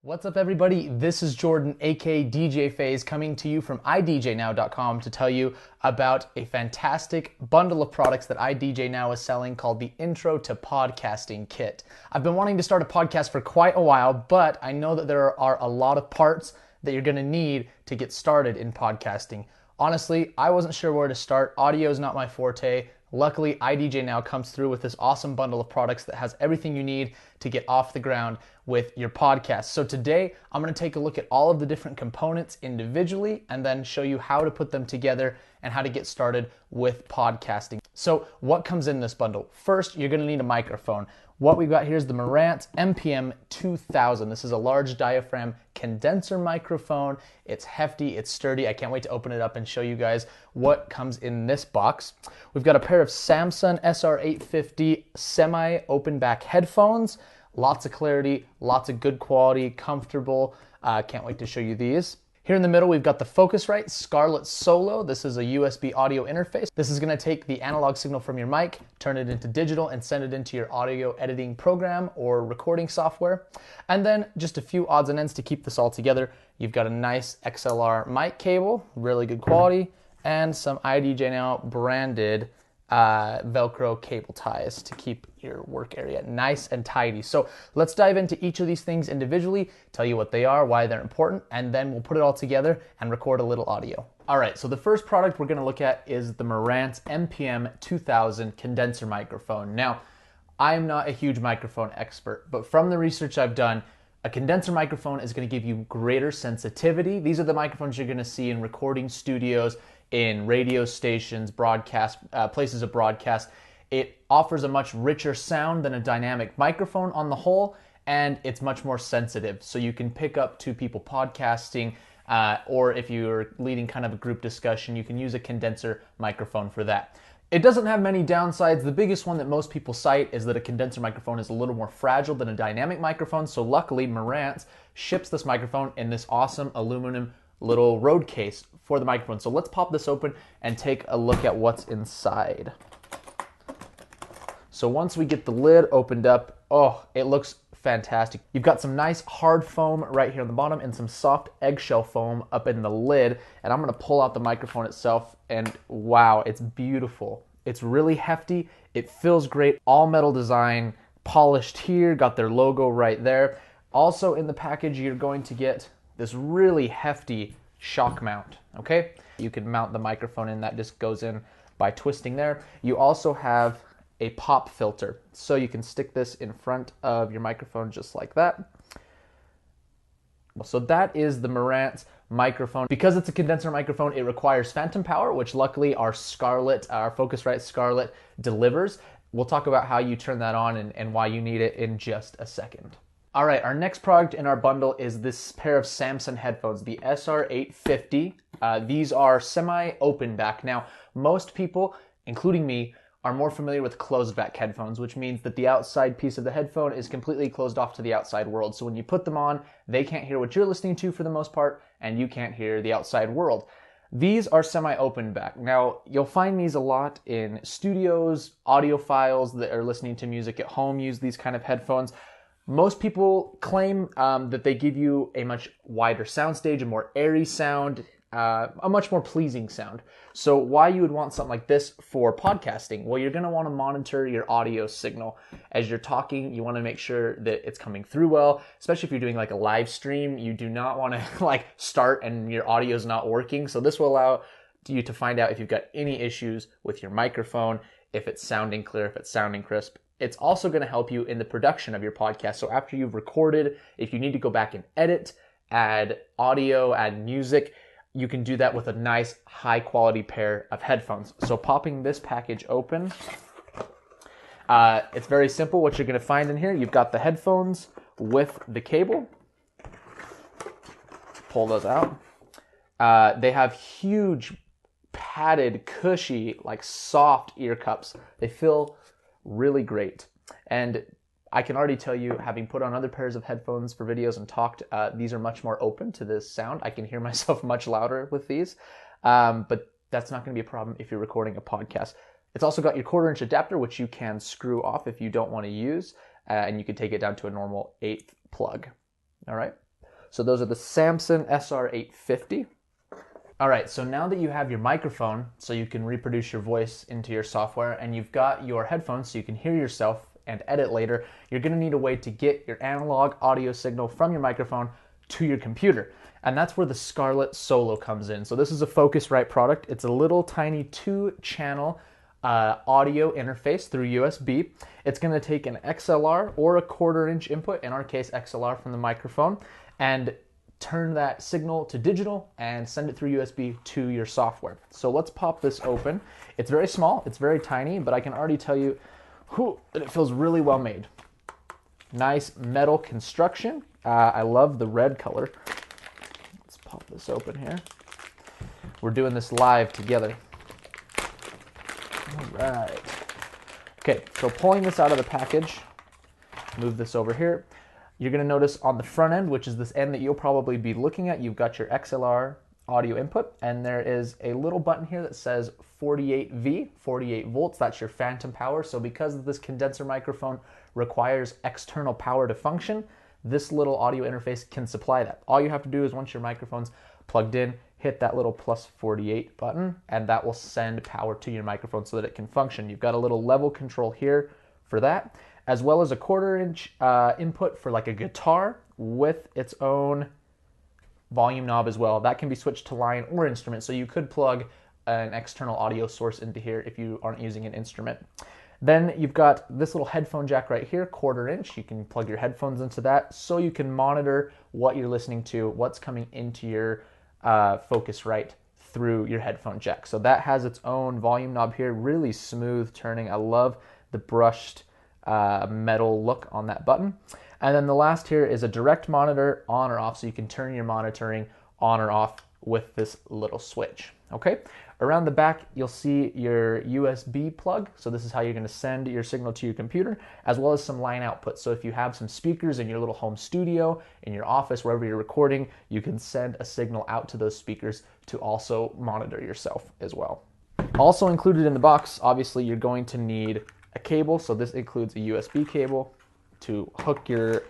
What's up, everybody? This is Jordan, aka DJ Phase, coming to you from idjnow.com to tell you about a fantastic bundle of products that idjnow is selling called the Intro to Podcasting Kit. I've been wanting to start a podcast for quite a while, but I know that there are a lot of parts that you're going to need to get started in podcasting. Honestly, I wasn't sure where to start. Audio is not my forte. Luckily, idjnow comes through with this awesome bundle of products that has everything you need to get off the ground with your podcast. So today, I'm going to take a look at all of the different components individually and then show you how to put them together and how to get started with podcasting. So what comes in this bundle? First, you're going to need a microphone. What we've got here is the Marantz MPM 2000. This is a large diaphragm condenser microphone. It's hefty, it's sturdy. I can't wait to open it up and show you guys what comes in this box. We've got a pair of Samsung SR850 semi-open back headphones. Lots of clarity, lots of good quality, comfortable. Can't wait to show you these. Here in the middle, we've got the Focusrite Scarlett Solo. This is a USB audio interface. This is gonna take the analog signal from your mic, turn it into digital, and send it into your audio editing program or recording software. And then just a few odds and ends to keep this all together. You've got a nice XLR mic cable, really good quality, and some idjnow branded Velcro cable ties to keep your work area nice and tidy. So let's dive into each of these things individually, tell you what they are, why they're important, and then we'll put it all together and record a little audio. All right, so the first product we're gonna look at is the Marantz MPM 2000 condenser microphone. Now, I'm not a huge microphone expert, but from the research I've done, a condenser microphone is gonna give you greater sensitivity. These are the microphones you're gonna see in recording studios, in radio stations, broadcast, places of broadcast. It offers a much richer sound than a dynamic microphone on the whole, and it's much more sensitive. So you can pick up to people podcasting, or if you're leading kind of a group discussion, you can use a condenser microphone for that. It doesn't have many downsides. The biggest one that most people cite is that a condenser microphone is a little more fragile than a dynamic microphone. So luckily, Marantz ships this microphone in this awesome aluminum little road case for the microphone. So let's pop this open and take a look at what's inside. So once we get the lid opened up, oh, it looks fantastic. You've got some nice hard foam right here on the bottom and some soft eggshell foam up in the lid. And I'm gonna pull out the microphone itself and wow, it's beautiful. It's really hefty. It feels great. All metal design, polished here, got their logo right there. Also in the package, you're going to get this really hefty shock mount, okay? You can mount the microphone in, that just goes in by twisting there. You also have a pop filter, so you can stick this in front of your microphone just like that. So that is the Marantz microphone. Because it's a condenser microphone, it requires phantom power, which luckily our Focusrite Scarlett delivers. We'll talk about how you turn that on and why you need it in just a second. All right, our next product in our bundle is this pair of Samsung headphones, the SR850. These are semi-open back. Now, most people, including me, are more familiar with closed back headphones, which means that the outside piece of the headphone is completely closed off to the outside world. So when you put them on, they can't hear what you're listening to for the most part, and you can't hear the outside world. These are semi-open back. Now, you'll find these a lot in studios, audiophiles that are listening to music at home use these kind of headphones. Most people claim that they give you a much wider soundstage, a more airy sound, a much more pleasing sound. So why you would want something like this for podcasting? Well, you're going to want to monitor your audio signal. As you're talking, you want to make sure that it's coming through well, especially if you're doing like a live stream. You do not want to like start and your audio is not working. So this will allow you to find out if you've got any issues with your microphone, if it's sounding clear, if it's sounding crisp. It's also going to help you in the production of your podcast. So after you've recorded, if you need to go back and edit, add audio, add music, you can do that with a nice high quality pair of headphones. So popping this package open, it's very simple. What you're going to find in here, you've got the headphones with the cable. Pull those out. They have huge padded, cushy, like soft ear cups. They feel really great. And I can already tell you, having put on other pairs of headphones for videos and talked, these are much more open to this sound. I can hear myself much louder with these, but that's not going to be a problem if you're recording a podcast. It's also got your 1/4-inch adapter, which you can screw off if you don't want to use, and you can take it down to a normal 1/8 plug. All right. So those are the Samson SR850. All right, so now that you have your microphone so you can reproduce your voice into your software, and you've got your headphones so you can hear yourself and edit later, you're gonna need a way to get your analog audio signal from your microphone to your computer. And that's where the Scarlett Solo comes in. So this is a Focusrite product. It's a little tiny 2-channel audio interface through USB. It's gonna take an XLR or a 1/4-inch input, in our case XLR from the microphone, and turn that signal to digital and send it through USB to your software. So let's pop this open. It's very small, it's very tiny, but I can already tell you that it feels really well made. Nice metal construction. I love the red color. Let's pop this open here. We're doing this live together. All right. Okay, so pulling this out of the package, move this over here. You're gonna notice on the front end, which is this end that you'll probably be looking at, you've got your XLR audio input, and there is a little button here that says 48V, 48 volts. That's your phantom power. So because this condenser microphone requires external power to function, this little audio interface can supply that. All you have to do is, once your microphone's plugged in, hit that little plus 48 button, and that will send power to your microphone so that it can function. You've got a little level control here for that, as well as a 1/4-inch input for like a guitar with its own volume knob as well. That can be switched to line or instrument, so you could plug an external audio source into here if you aren't using an instrument. Then you've got this little headphone jack right here, 1/4-inch. You can plug your headphones into that so you can monitor what you're listening to, what's coming into your Focusrite through your headphone jack. So that has its own volume knob here, really smooth turning. I love the brushed metal look on that button. And then the last here is a direct monitor on or off, so you can turn your monitoring on or off with this little switch. Okay, around the back you'll see your USB plug, so this is how you're going to send your signal to your computer, as well as some line output. So if you have some speakers in your little home studio, in your office, wherever you're recording, you can send a signal out to those speakers to also monitor yourself as well. Also included in the box, obviously you're going to need a cable, so this includes a USB cable to hook your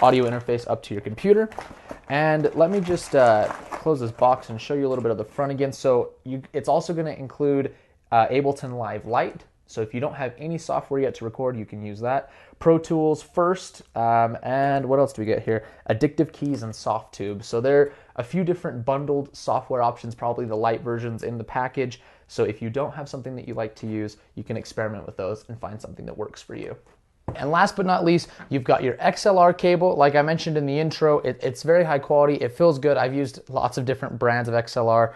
audio interface up to your computer. And let me just close this box and show you a little bit of the front again. So it's also going to include Ableton Live Lite. So if you don't have any software yet to record, you can use that. Pro Tools first, and what else do we get here? Addictive Keys and Softtube. So there are a few different bundled software options, probably the light versions in the package. So if you don't have something that you like to use, you can experiment with those and find something that works for you. And last but not least, you've got your XLR cable. Like I mentioned in the intro, it's very high quality. It feels good. I've used lots of different brands of XLR.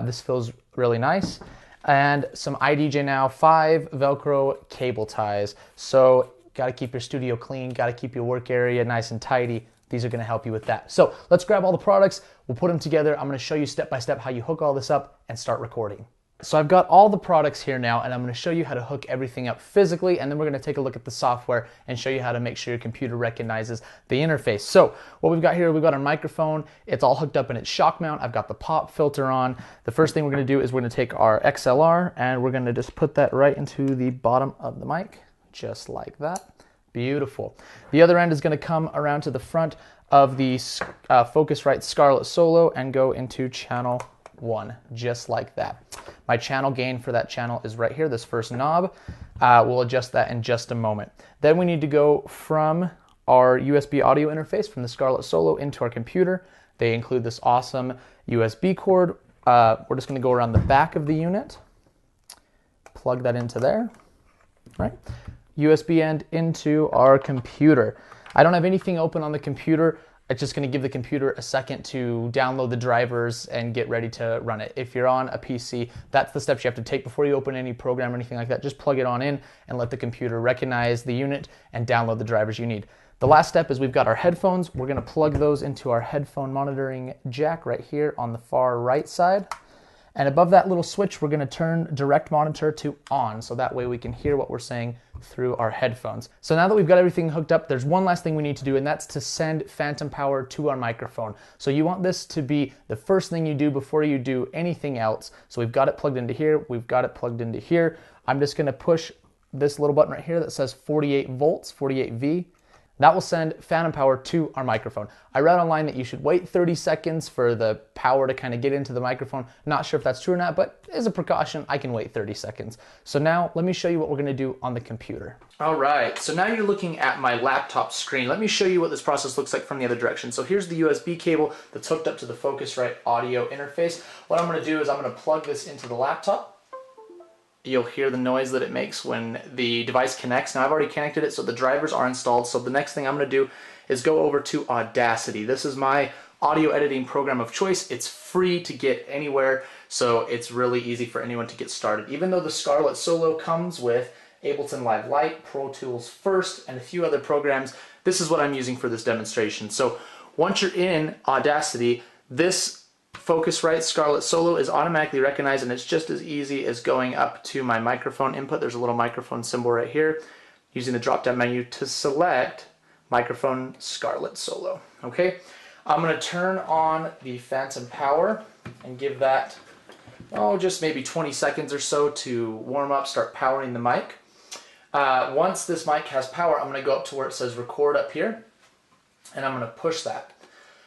This feels really nice. And some idjnow 5 Velcro cable ties. So got to keep your studio clean, got to keep your work area nice and tidy. These are going to help you with that. So let's grab all the products. We'll put them together. I'm going to show you step by step how you hook all this up and start recording. So I've got all the products here now, and I'm going to show you how to hook everything up physically, and then we're going to take a look at the software and show you how to make sure your computer recognizes the interface. So what we've got here, we've got our microphone. It's all hooked up in its shock mount. I've got the pop filter on. The first thing we're going to do is we're going to take our XLR, and we're going to just put that right into the bottom of the mic, just like that. Beautiful. The other end is going to come around to the front of the Focusrite Scarlett Solo and go into channel 1, just like that. My channel gain for that channel is right here, this first knob. We'll adjust that in just a moment. Then we need to go from our USB audio interface from the Scarlett Solo into our computer. They include this awesome USB cord. We're just going to go around the back of the unit, plug that into there, right? USB end into our computer. I don't have anything open on the computer. It's just going to give the computer a second to download the drivers and get ready to run it. If you're on a PC, that's the steps you have to take before you open any program or anything like that. Just plug it on in and let the computer recognize the unit and download the drivers you need. The last step is we've got our headphones. We're going to plug those into our headphone monitoring jack right here on the far right side. And above that little switch, we're going to turn direct monitor to on, so that way we can hear what we're saying through our headphones. So now that we've got everything hooked up, there's one last thing we need to do, and that's to send phantom power to our microphone. So you want this to be the first thing you do before you do anything else. So we've got it plugged into here, we've got it plugged into here. I'm just going to push this little button right here that says 48 volts, 48V. That will send phantom power to our microphone. I read online that you should wait 30 seconds for the power to kind of get into the microphone. Not sure if that's true or not, but as a precaution, I can wait 30 seconds. So now let me show you what we're gonna do on the computer. All right, so now you're looking at my laptop screen. Let me show you what this process looks like from the other direction. So here's the USB cable that's hooked up to the Focusrite audio interface. What I'm gonna do is I'm gonna plug this into the laptop. You'll hear the noise that it makes when the device connects. Now I've already connected it, so the drivers are installed. So the next thing I'm gonna do is go over to Audacity. This is my audio editing program of choice. It's free to get anywhere, so it's really easy for anyone to get started. Even though the Scarlett Solo comes with Ableton Live Lite, Pro Tools First, and a few other programs, this is what I'm using for this demonstration. So once you're in Audacity, this Focusrite Scarlett Solo is automatically recognized, and it's just as easy as going up to my microphone input. There's a little microphone symbol right here, using the drop-down menu to select microphone Scarlett Solo. Okay, I'm going to turn on the phantom power and give that, just maybe 20 seconds or so to warm up, start powering the mic. Once this mic has power, I'm going to go up to where it says record up here, and I'm going to push that.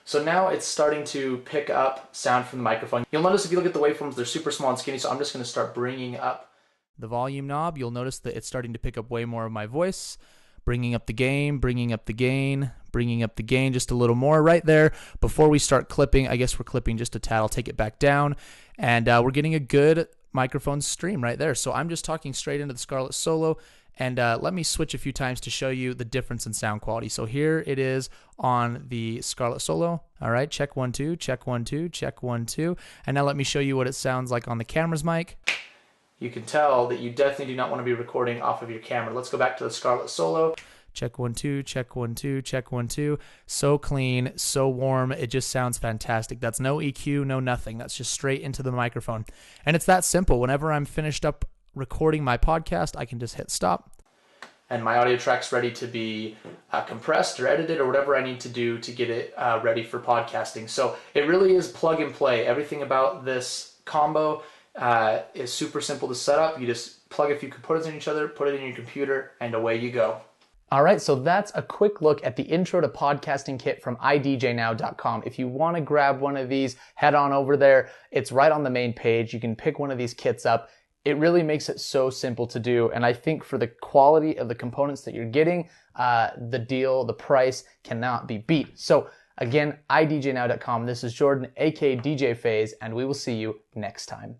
So now it's starting to pick up sound from the microphone. You'll notice if you look at the waveforms, they're super small and skinny, so I'm just going to start bringing up the volume knob. You'll notice that it's starting to pick up way more of my voice. Bringing up the gain, bringing up the gain, bringing up the gain just a little more right there. Before we start clipping, I guess we're clipping just a tad. I'll take it back down, and we're getting a good microphone stream right there. So I'm just talking straight into the Scarlett Solo. And let me switch a few times to show you the difference in sound quality. So here it is on the Scarlett Solo. All right, check 1 2, check 1 2, check 1 2. And now let me show you what it sounds like on the camera's mic. You can tell that you definitely do not want to be recording off of your camera. Let's go back to the Scarlett Solo. Check 1 2, check 1 2, check 1 2. So clean, so warm. It just sounds fantastic. That's no EQ, no nothing. That's just straight into the microphone. And it's that simple. Whenever I'm finished up recording my podcast, I can just hit stop, and my audio track's ready to be compressed or edited or whatever I need to do to get it ready for podcasting. So it really is plug and play. Everything about this combo is super simple to set up. You just plug a few components in each other, put it in your computer, and away you go. All right, so that's a quick look at the Intro to Podcasting kit from idjnow.com. If you want to grab one of these, head on over there. It's right on the main page. You can pick one of these kits up. It really makes it so simple to do, and I think for the quality of the components that you're getting, the deal, the price cannot be beat. So again, idjnow.com. This is Jordan, aka DJ Phase, and we will see you next time.